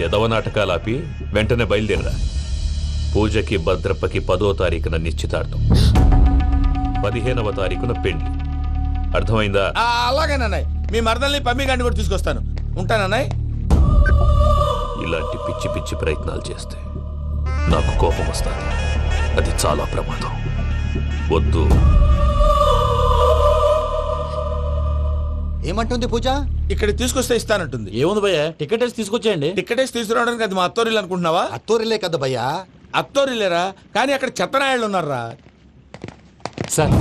యదవ నాటకాలు ఆపి వెంటనే బయలుదేరరా. పూజకి భద్రప్పకి 10వ తారీఖున నిశ్చితార్థం, 15వ తారీఖున పెళ్లి. అర్థమైందా? అలాగేనన్నాయ్. మీ మరదల్ని పమ్మిగాడిని కూడా తీసుకొస్తాను. ఉంటానన్నాయ్. ఇలాంటి పిచ్చి పిచ్చి ప్రయత్నాలు చేస్తే నాకు కోపం వస్తుంది. అది చాలా ప్రమాదం. వద్దు. ఏమంటుంది పూజ? ఇక్కడ తీసుకొస్తే ఇస్తానంటుంది. ఏముంది భయ్యా, టికెట్ వేసి తీసుకొచ్చేయండి. టికెట్ వేసి తీసుకురావడానికి అది మా అత్తోరిల్లు అనుకుంటున్నావా? అత్తూరిలే కదా భయ్యా. అత్తోరిల్లేరా, కానీ అక్కడ చెత్తనాయాళ్ళు ఉన్నారా. సార్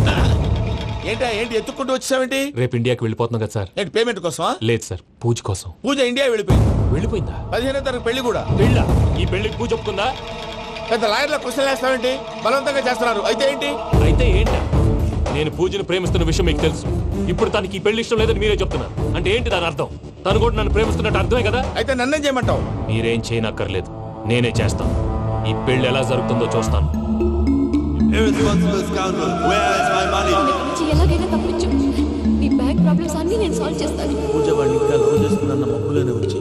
ఏంటి ఎత్తుక్కుంటూ వచ్చావేంటి? రేపు ఇండియాకి వెళ్ళిపోతున్నాం కదా సార్. ఏంటి పేమెంట్ కోసమా? లేదు సార్, పూజ కోసం. పూజ ఇండియా వెళ్ళిపోయింది. వెళ్ళిపోయిందా? 15వ తారీఖు పెళ్లి కూడా. పెళ్ళ? ఈ పెళ్లికి పూజ ఒప్పుకుందా? పెద్ద లాయర్ల క్వశ్చన్ వేస్తావేంటి? బలవంతంగా చేస్తున్నారు. అయితే ఏంటి? అయితే ఏంటి? నేను పూజను ప్రేమిస్తున్న విషయం మీకు తెలుసు. ఇప్పుడు తనకి ఈ పెళ్లి ఇష్టం లేదని మీరే చెప్తున్నారు. అంటే ఏంటి దాని అర్థం? తను కూడా నన్ను ప్రేమిస్తున్నట్టు అర్థమే కదా. అయితే నన్నేం చేయమంటావు? మీరేం చేయనక్కర్లేదు, నేనే చేస్తాను. ఈ పెళ్లి ఎలా జరుగుతుందో చూస్తాను. ఎలాగైనా తప్పించు. నీ బ్యాంక్ ప్రాబ్లమ్స్ అన్ని నేను సాల్వ్ చేస్తాను. పూజ వాడిని ఇంకా లవ్ చేస్తుందన్న మబ్బులోనే వచ్చి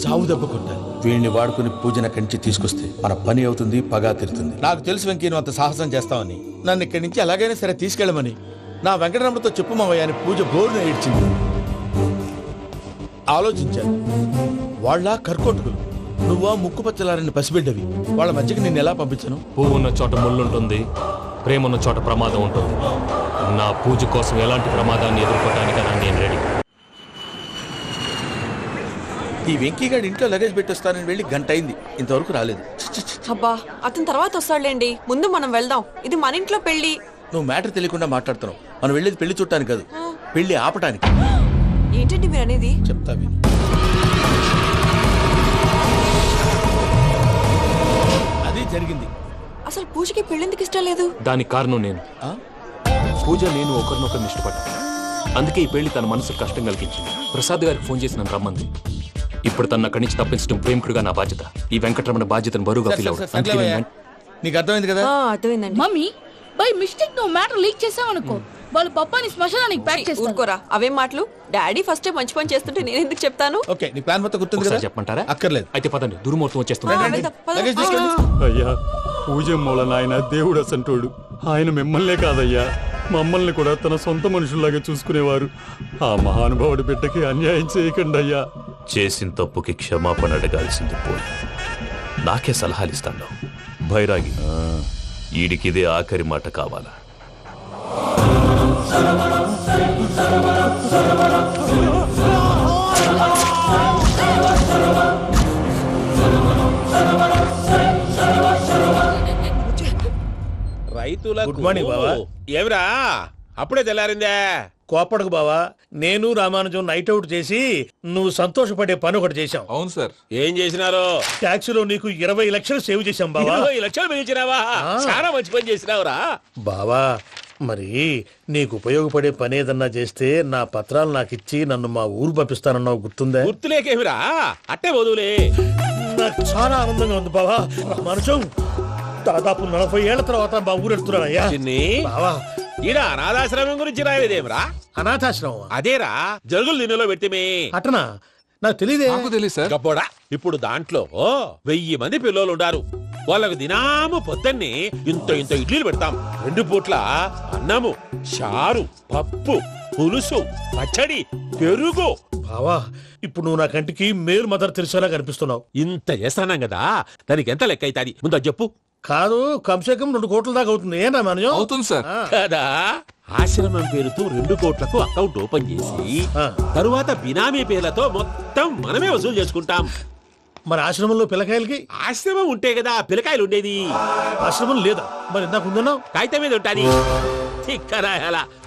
చావు దెబ్బ కొట్టాలి. వీడిని వాడుకుని పూజన కంచి తీసుకొస్తే మన పని అవుతుంది, పగా తీరుతుంది. నాకు తెలుసు వెంకీ నువ్వు అంత సాహసం చేస్తావని. నన్ను ఇక్కడి నుంచి ఎలాగైనా సరే తీసుకెళ్ళమని నా వెంకటరమణతో చెప్పు మావయ్య అని పూజ బోరున ఏడ్చింది. ఆలోచించాను. వాళ్ళ కర్కోటకులు, నువ్వా ముక్కు పచ్చలారని పసిబిడ్డవి. వాళ్ళ మధ్యకి నేను ఎలా పంపించను? పువ్వు ఉన్న చోట ముళ్ళుంటుంది, ప్రేమ ఉన్న చోట ప్రమాదం ఉంటుంది. నా పూజ కోసం ఎలాంటి ప్రమాదాన్ని ఎదుర్కోవడానికైనా నేను రెడీ. ఈ వెంకీగాడి ఇంట్లో లగేజ్ పెట్టొస్తానని వెళ్ళి గంట అయింది, ఇంతవరకు రాలేదు. అబ్బా, అతని తర్వాత వస్తాడులేండి. ముందు మనం వెళ్దాం. ఇది మన ఇంట్లో పెళ్లి. నువ్వు మ్యాటర్ తెలియకుండా మాట్లాడుతున్నావు. మనం వెళ్ళేది పెళ్లి చుట్టానికి కాదు, పెళ్లి ఆపటానికి. ఏంటండి మీరు అనేది? చెప్తా విను. అది జరిగింది. అసలు పూజకి పెళ్ళెందుకు ఇష్టం లేదు? దానికి కారణం నేను. పూజ నేను ఒకరినొకరిని ఇష్టపడ్డా. అందుకే ఈ పెళ్లి తన మనసుకు కష్టం కలిగించింది. ప్రసాద్ గారికి ఫోన్ చేసి నన్ను రమ్మంది. ఇప్పుడు తన అక్కడి నుంచి తప్పించడం ప్రేమికుడుగా నా బాధ్యత. ఈ వెంకటరమణ బాధ్యతను బరువుగా ఫీల్ అవుతుంది. నీకు అర్థమైంది కదా? అర్థమైందండి. మమ్మీ బై మిస్టేక్ నువ్వు మ్యాటర్ లీక్ చేసావు అనుకో, వాళ్ళు పప్పాని శ్మశానానికి ప్యాక్ చేస్తారు. ఊరుకోరా, అవేం మాటలు. డాడీ ఫస్ట్ మంచి పని చేస్తుంటే నేను ఎందుకు చెప్తాను? ఓకే, నీ ప్లాన్ మొత్తం గుర్తుంది కదా? చెప్పమంటారా? అక్కర్లేదు. అయితే పదండి, దుర్ముహూర్తం వచ్చేస్తుంది. లగేజ్ తీసుకెళ్ళి. అయ్యా, పూజ మూలన ఆయన దేవుడు అసంటోడు. ఆయన మిమ్మల్నే కాదయ్యా, మమ్మల్ని కూడా తన సొంత మనుషుల్లాగా చూసుకునేవారు. ఆ మహానుభావుడి బిడ్డకి అన్యాయం చేయకండి అయ్యా. చేసిన తప్పుకి క్షమాపణ అడగాల్సింది పోయి నాకే సలహాలు ఇస్తాను. భైరాగి, ఈడికిదే ఆఖరి మాట కావాలా? రైతులకు గుడ్ మార్నింగ్ బావా. ఏమిరా అప్పుడే తెల్లారిందే? కోపడకు బావా, నేను రామానుజం నైట్ అవుట్ చేసి నువ్వు సంతోషపడే పని ఒకటి చేశాం. అవును సార్. ఏం చేసినారు? ట్యాక్సీలో నీకు 20 లక్షలు సేవ్ చేశాం బావా. 20 లక్షలు మిగిల్చినావా? చాలా మంచి పని చేసినావురా బావా. మరి నీకు ఉపయోగపడే పని ఏదన్నా చేస్తే నా పత్రాలు నాకు ఇచ్చి నన్ను మా ఊరు పంపిస్తానన్నావు, గుర్తుందా? గుర్తులేకేమిరా, అట్టే వదులే. నాకు చాలా ఆనందంగా ఉంది బావా. రామానుజం, దాదాపు 40 ఏళ్ల తర్వాత మా ఊరు వెళ్తున్నానయ్యా. చిన్ని బావా, ఈడ అనాథాశ్రమం గురించి రాయలేదేమిరా? అనాథాశ్రమం అదేరా, జరుగులు దీనిలో పెట్టిమే. అటనా? నాకు తెలియదే. గబ్బోడా, ఇప్పుడు దాంట్లో 1000 మంది పిల్లలు ఉండారు. వాళ్ళకు దినాము పొద్దున్నే ఇంత ఇంత ఇడ్లీలు పెడతాం. 2 పూట్ల అన్నము, చారు, పప్పు, పులుసు, పచ్చడి, పెరుగు. బావా, ఇప్పుడు నువ్వు నా కంటికి మేలు మదర్ తెరిసేలా కనిపిస్తున్నావు. ఇంత చేస్తానం కదా, దానికి ఎంత లెక్క అవుతుంది ముందు అది చెప్పు. కాదు, కంసే కం 2 కోట్ల దాకా అవుతుంది. ఏం రామానుజం? అవుతుంది సార్. కదా, ఆశ్రమం పేరుతో 2 కోట్లకు అకౌంట్ ఓపెన్ చేసి తరువాత బినామీ పేర్లతో మొత్తం మనమే వసూలు చేసుకుంటాం. మరి ఆశ్రమంలో పిల్లకాయలకి? ఆశ్రమం ఉంటే కదా పిల్లకాయలు ఉండేది. ఆశ్రమం లేదా? మరి ఇందాక ఉందన్నావు. కాగితం మీద ఉంటాది.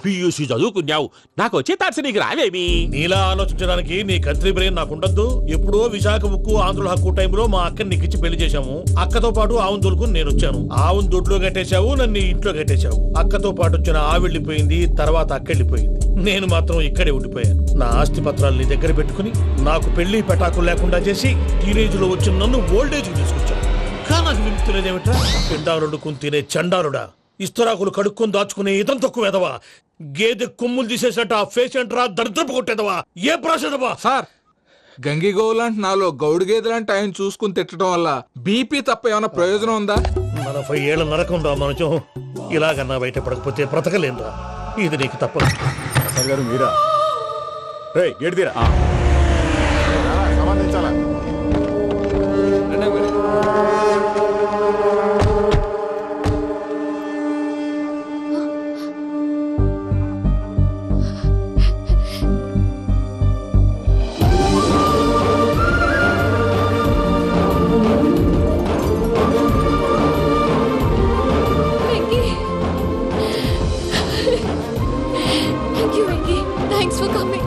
పియూసీ చదువుకున్నావు, నాకు వచ్చే తాట్స్ నీకు రావేమి? నీలా ఆలోచించడానికి నీ కత్రి బ్రెయిన్ నాకు ఉండద్దు. ఎప్పుడో విశాఖ ఉక్కు ఆంధ్రుల హక్కు టైంలో మా అక్కని నీకిచ్చి పెళ్లి చేశాము. అక్కతో పాటు ఆవును దొడుకుని నేను వచ్చాను. ఆవును దొడ్లో కట్టేశావు, నన్ను ఇంట్లో కట్టేశావు. అక్కతో పాటు వచ్చిన ఆవిళ్ళిపోయింది, తర్వాత అక్కెళ్ళిపోయింది. నేను మాత్రం ఇక్కడే ఉండిపోయాను. నా ఆస్తి పత్రాలు నీ దగ్గర పెట్టుకుని నాకు పెళ్లి పెటాకులు లేకుండా చేసి టీనేజ్ లో వచ్చిన నన్ను ఓల్డేజ్ తీసుకొచ్చాను. కానీ నాకు విముక్తులేదేమిట్రా? పిండారుడుకుని తినే చండారుడా, ఇస్తరాకులు కడుక్కొని దాచుకునే ఇతం తక్కువ ఎదవా, గేదె కొమ్ములు తీసేసట ఆ పేషెంట్ రా దరిద్రపు కొట్టేదవా, ఏ ప్రాసెదవా? సార్, గంగిగోవులాంటి నాలో గౌడు గేదెలాంటి ఆయన చూసుకుని తిట్టడం వల్ల బీపీ తప్ప ఏమైనా ప్రయోజనం ఉందా? 40 ఏళ్ళ నరకం రా మనచం. ఇలాగన్నా బయటపడకపోతే బ్రతకలేనురా. ఇది నీకు తప్పదు. గారు మీరా? రే గేట్ తీరా. రండి మరి.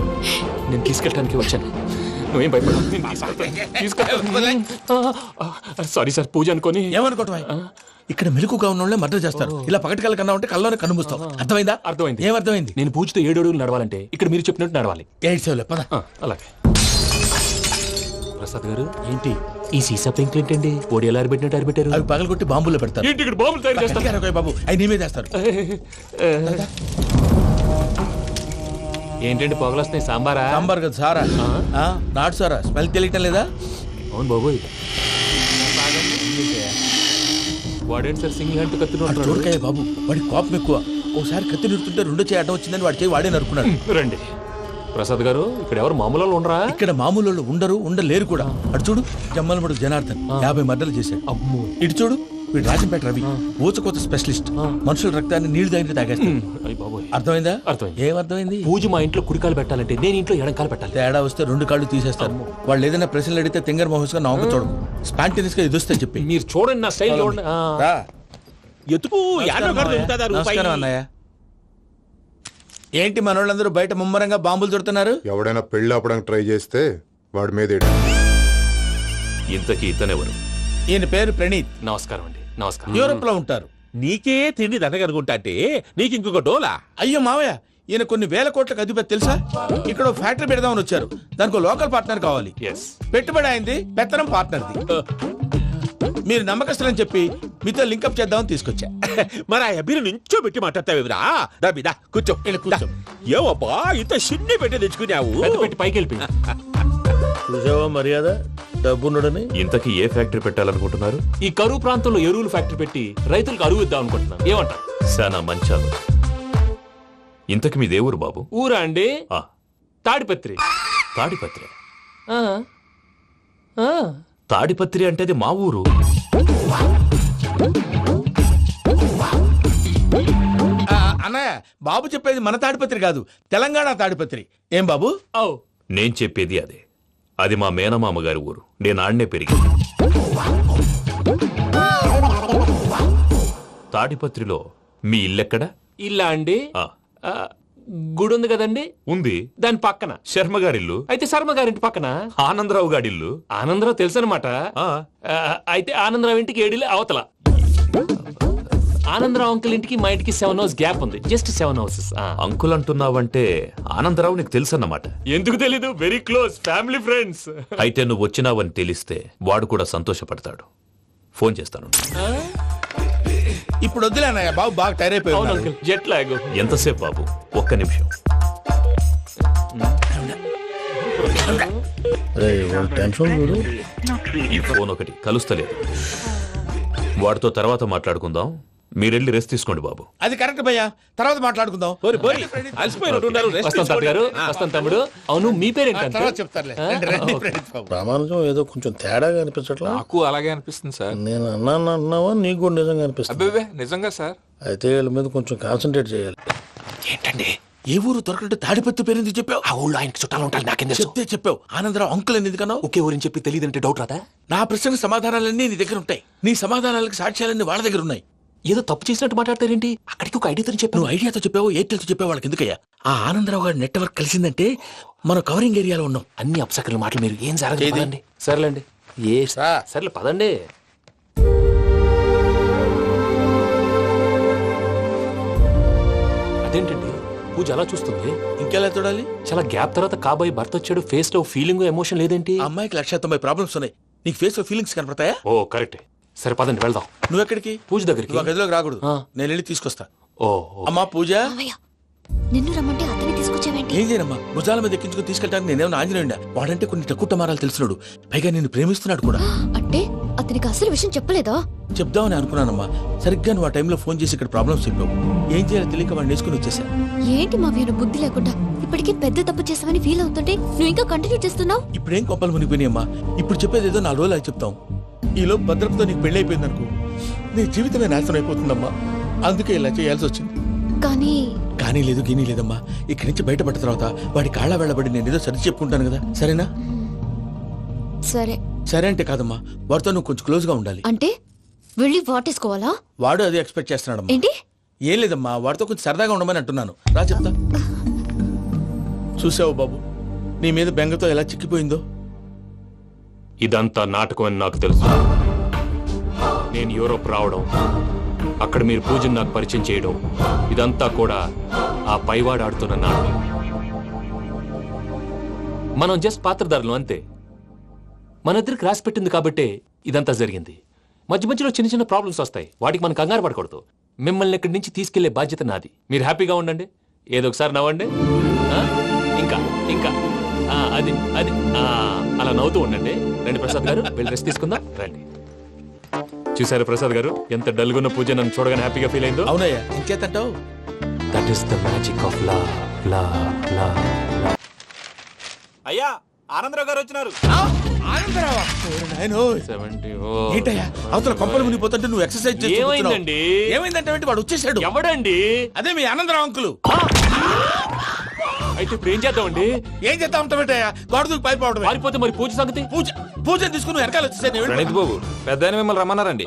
నేను తీసుకెళ్ళడానికి వచ్చాను. నువ్వేం భయపడవు. సారీ సార్, పూజ అనుకొని. ఏమనుకోవటం? ఇక్కడ మెలకుగా ఉన్న వాళ్ళే మర్డర్ చేస్తారు. ఇలా పగటి కళ్ళ కన్నా ఉంటే కళ్ళలోనే కనుమూస్తావు. అర్థమైందా? అర్థమైంది. ఏమర్థమైంది? నేను పూజతో 7 అడుగులు నడవాలంటే ఇక్కడ మీరు చెప్పినట్టు నడవాలి. 8 పద. అలాగే. ప్రసాద్ గారు, ఏంటి ఈ సీసా పెంకులు ఏంటండి? ఓడి ఎలా అరబెట్టినట్టు అరబెట్టారు? అవి పగలగొట్టి బాంబుల్లో పెడతారు. ఏంటి ఇక్కడ బాంబులు తయారు చేస్తారు? గట్టిగా బాబు, అవి నేమే చేస్తారు. ఏంటండి పొగలొస్తున్నాయి? సాంబారా? సాంబార్ కదా సారా. నాటు సారా. స్మెల్ తెలియటం లేదా? అవును బాబోయ్. వాడేంటి సార్ సింగిల్ హ్యాండ్ కత్తి చూడకాయ బాబు, వాడి కోపం ఎక్కువ. ఒకసారి కత్తి నిరుతుంటే 2 చేయి అడ్డం వచ్చిందని వాడి చేయి వాడే నరుకున్నాడు. రండి. ప్రసాద్ గారు, ఇక్కడ ఎవరు మామూలు వాళ్ళు ఉండరా? ఇక్కడ మామూలు వాళ్ళు ఉండలేరు కూడా. అటు చూడు, జమ్మలమడు జనార్దన్ 50 మర్డర్లు చేశాడు. అమ్మో. ఇటు చూడు, వీడు రాజంపేట రవి ఊచకోత స్పెషలిస్ట్. మనుషుల రక్తాన్ని నీళ్లు తాగితే తాగేస్తాడు. అర్థమైందా? అర్థమైంది. ఏమర్థమైంది? పూజ మా ఇంట్లో కుడికాలు పెట్టాలంటే నేను ఇంట్లో ఎడంకాలు పెట్టాలి. తేడా వస్తే 2 కాళ్ళు తీసేస్తారు. వాళ్ళు ఏదైనా ప్రశ్నలు అడిగితే తింగర్ మహోస్ గా నవ్వు చూడకు. స్పాంటినియస్ గా ఎదుస్తా చెప్పి. మీరు చూడండి నా స్టైల్. రా. ఎతుకు యాడో కాడ దొరుకుతుందా రూపాయి? నమస్కారం అన్నయ్య. ఏంటి మనోళ్ళందరూ బయట ముమ్మరంగా బాంబులు దొరుకుతున్నారు? ఎవడైనా పెళ్లి ఆపడానికి ట్రై చేస్తే వాడి మీద ఇంతకీ ఇతనెవరు? ఈయన పేరు ప్రణీత్. నమస్కారం అండి. నమస్కారం. యూరోప్ లో ఉంటారు. నీకే తిండి దండగనుకుంటా అంటే నీకు ఇంకొక డోలా? అయ్యో మావయ్య, ఈయన కొన్ని వేల కోట్లకు అధిపతి తెలుసా? ఇక్కడ ఫ్యాక్టరీ పెడదామని వచ్చారు. దానికి లోకల్ పార్ట్నర్ కావాలి. పెట్టుబడి అయింది, పెత్తనం పార్ట్నర్ది. మీరు నమ్మకస్తులని చెప్పి మీతో లింకప్ చేద్దామని తీసుకొచ్చా. మరి ఆ అబ్బిని నుంచో పెట్టి మాట్లాడతావేమిరా? దాబిదా కూర్చో. కూర్చో. ఏవబ్బా ఇంత చిన్ని పెట్టి తెచ్చుకున్నావు? పెట్టి పైకి వెళ్ళి. చూసావా మర్యాద? డబ్బున్నడని. ఇంతకీ ఏ ఫ్యాక్టరీ పెట్టాలనుకుంటున్నారు? ఈ కరువు ప్రాంతంలో ఎరువులు ఫ్యాక్టరీ పెట్టి రైతులకు అరువు ఇద్దాం అనుకుంటున్నాను. ఏమంటారు? శానా మంచాలు. ఇంతకి మీ దేవురు బాబు? ఊరా అండి? ఆ, తాడిపత్రి. తాడిపత్రి. ఆ. ఆ. తాడిపత్రి అంటే అది మా ఊరు. అన్నయ్య, బాబు చెప్పేది మన తాడిపత్రి కాదు, తెలంగాణ తాడిపత్రి. ఏం బాబు? నేను చెప్పేది అదే. అది మా మేనమామ గారి ఊరు. నేను ఆడనే పెరిగింది. తాడిపత్రిలో మీ ఇల్లెక్కడ? ఇల్లా అండి? గుడి ఉంది కదండి? ఉంది. దాని పక్కన శర్మ గారిల్లు. అయితే శర్మ గారింటి పక్కన ఆనందరావు గారిల్లు. ఆనందరావు తెలుసు అనమాట. అయితే ఆనందరావు ఇంటికి 7 ఇల్లు అవతల. ఆనందరావు అంకుల్ ఇంటికి మా ఇంటికి 7 హౌస్ గ్యాప్ ఉంది. Just 7 houses. అంకుల్ అంటున్నావంటే ఆనందరావు నీకు తెలుసు అన్నమాట. ఎందుకు తెలీదు? Very close family friends. అయితే నువ్వు వచ్చినావని తెలిస్తే వాడు కూడా సంతోషపడతాడు. ఫోన్ చేస్తాను. ఇప్పుడు వద్దులే అన్నయ్య, బాబు బాగా టైర్ అయిపోయి. Jet lag. ఎంతసేపు బాబు? ఒక్క నిమిషం. ఈ ఫోన్ ఒకటి కలుస్తలేదు. వాడితో తర్వాత మాట్లాడుకుందాం. మీరెళ్ళి రెస్ట్ తీసుకోండి బాబు. అది కరెక్ట్ భయ్యా, తర్వాత మాట్లాడుకుందాం. వస్తాం తాత గారు, వస్తాం తమ్ముడు. అవును, మీ పేరేంటి? ప్రామాణికం ఏదో కొంచెం తేడాగా అనిపించట్లా? నాకు అలాగే అనిపిస్తుంది సార్. నేను అన్నావా నీకు కూడా నిజంగా అనిపిస్తుంది? అబ్బే నిజంగా సార్. అయితే వీళ్ళ మీద కొంచెం కాన్సన్ట్రేట్ చేయాలి. ఏంటండి ఏ ఊరు దొరకట్టు తాడిపత్రి పేరు ఎందుకు చెప్పావు? ఆ ఊళ్ళో ఆయనకి చుట్టాలు ఉంటారు. నాకేం చెప్తే చెప్పావు. ఆనందరావు అంకుల్ అని ఎందుకన్నావు? ఒకే ఊరిని చెప్పి తెలియదంటే డౌట్ రాదా? నా ప్రశ్నకు సమాధానాలన్నీ నీ దగ్గర ఉంటాయి. నీ సమాధానాలకు సాక్ష్యాలన్నీ వాళ్ళ దగ్గర ఉన్నాయి. ఏదో తప్పు చేసినట్టు మాట్లాడతారేంటి? అక్కడికి ఒక ఐడియాతో చెప్పావు. నువ్వు ఐడియాతో చెప్పావు, ఎయిర్టెల్తో చెప్పావు. వాళ్ళకి ఎందుకయ్యా? ఆ ఆనందరావు గారి నెట్వర్క్ కలిసిందంటే మనం కవరింగ్ ఏరియాలో ఉన్నాం. అన్ని అప్సకర్ల మాటలు మీరు ఏం జరగదండి. సర్లేండి. సర్లే పదండి. అదేంటండి పూజ అలా చూస్తుంది? ఇంకెలా చూడాలి? చాలా గ్యాప్ తర్వాత కాబోయే భర్త వచ్చాడు. ఫేస్ లో ఫీలింగ్ ఎమోషన్ లేదేంటి? అమ్మాయికి 190 ప్రాబ్లమ్స్ ఉన్నాయి. నీకు ఫేస్ లో ఫీలింగ్స్ కనపడతాయా? ఓ కరెక్ట్. సరే పదండి వెళ్దాం. నువ్వు ఎక్కడికి? పూజ దగ్గరికి. గదిలోకి రాకూడదు. నేను వెళ్ళి తీసుకొస్తా. ఓ అమ్మా పూజ, నిన్ను రమ్మంటే అతన్ని తీసుకొచ్చావేంటి? ఏం చేయనమ్మా, భుజాల మీద ఎక్కించుకుని తీసుకెళ్ళడానికి నేనేమన్నా ఆంజనేయుడా? వాడంటే కొన్ని తక్కువ టమారాలు తెలిసినాడు, పైగా నిన్ను ప్రేమిస్తున్నాడు కూడా. అంటే అతనికి అసలు విషయం చెప్పలేదా? చెప్దామని అనుకున్నానమ్మా, సరిగ్గా నువ్వు ఆ టైంలో ఫోన్ చేసి ఇక్కడ ప్రాబ్లమ్స్ చెప్పావు. ఏం చేయాలో తెలియక వాడిని వేసుకుని వచ్చేసా. ఏంటి మా వీరు బుద్ధి లేకుండా ఇప్పటికే పెద్ద తప్పు చేసామని ఫీల్ అవుతుంటే నువ్వు ఇంకా కంటిన్యూ చేస్తున్నావు? ఇప్పుడేం కొప్పలు మునిగిపోయినాయమ్మా, ఇప్పుడు చెప్పేది ఏదో 4 రోజులు చెప్తాం. ఈలో భద్రతతో నీకు పెళ్లి అయిపోయింది అనుకో, నీ జీవితమే నాశనం అయిపోతుందమ్మా. అందుకే ఇలా చేయాల్సి వచ్చింది. కానీ లేదు గీనీ లేదమ్మా, ఇక్కడి నుంచి బయటపడ్డ తర్వాత వాడి కాళ్ళ వెళ్ళబడి నేను ఏదో సరి చెప్పుకుంటాను కదా, సరేనా? సరే అంటే కాదమ్మా, వాడితో నువ్వు కొంచెం క్లోజ్ గా ఉండాలి. అంటే వెళ్ళి వాటేసుకోవాలా? వాడు అదే ఎక్స్పెక్ట్ చేస్తున్నాడమ్మా. ఏంటి? ఏం లేదమ్మా, వాడితో కొంచెం సరదాగా ఉండమని అంటున్నాను. రా చెప్తా. చూసావు బాబు, నీ మీద బెంగతో ఎలా చిక్కిపోయిందో. ఇదంతా నాటకం అని నాకు తెలుసు. నేను యూరోప్ రావడం, అక్కడ మీరు పూజను నాకు పరిచయం చేయడం, ఇదంతా కూడా ఆ పైవాడు ఆడుతున్న నాటకం. మనం జస్ట్ పాత్రధారులు అంతే. మన ఇద్దరికి రాసి పెట్టింది కాబట్టే ఇదంతా జరిగింది. మధ్య మధ్యలో చిన్న చిన్న ప్రాబ్లమ్స్ వస్తాయి, వాటికి మనం కంగారు పడకూడదు. మిమ్మల్ని ఇక్కడి నుంచి తీసుకెళ్లే బాధ్యత నాది. మీరు హ్యాపీగా ఉండండి, ఏదో ఒకసారి నవ్వండి. ఇంకా ఇంకా అది అది అలా నవ్వుతూ ఉండండి. రండి ప్రసాద్ గారు, వెళ్ళి రెస్ట్ తీసుకుందాం. రండి. చూసారు ప్రసాద్ గారు, ఎంత డల్గున్న పూజ నన్ను చూడగానే హ్యాపీగా ఫీల్ అయిందో? అవునయ్యా, ఇంకేతంటావు? That is the magic of love. అయ్యా, ఆనందరావు గారు వచ్చినారు. ఏంటయ్యా అవతల కొంపలు మునిగిపోతుంటే నువ్వు ఎక్సర్సైజ్ చేస్తూ ఏమైందండి? ఏమైందంటే వాడు వచ్చేసాడు. ఎవడండి? అదే మీ ఆనందరావు అంకులు. అయితే ఇప్పుడు ఏం చేద్దామండి? ఏం చేద్దాం ఉంటావేటయ్యా, వాడు దూకి పైపోవడం. పారిపోతే మరి పూజ సంగతి? పూజ తీసుకుని వెనకాల వచ్చేసాను. ప్రణీత్ బాబు, పెద్ద మిమ్మల్ని రమ్మన్నారండి.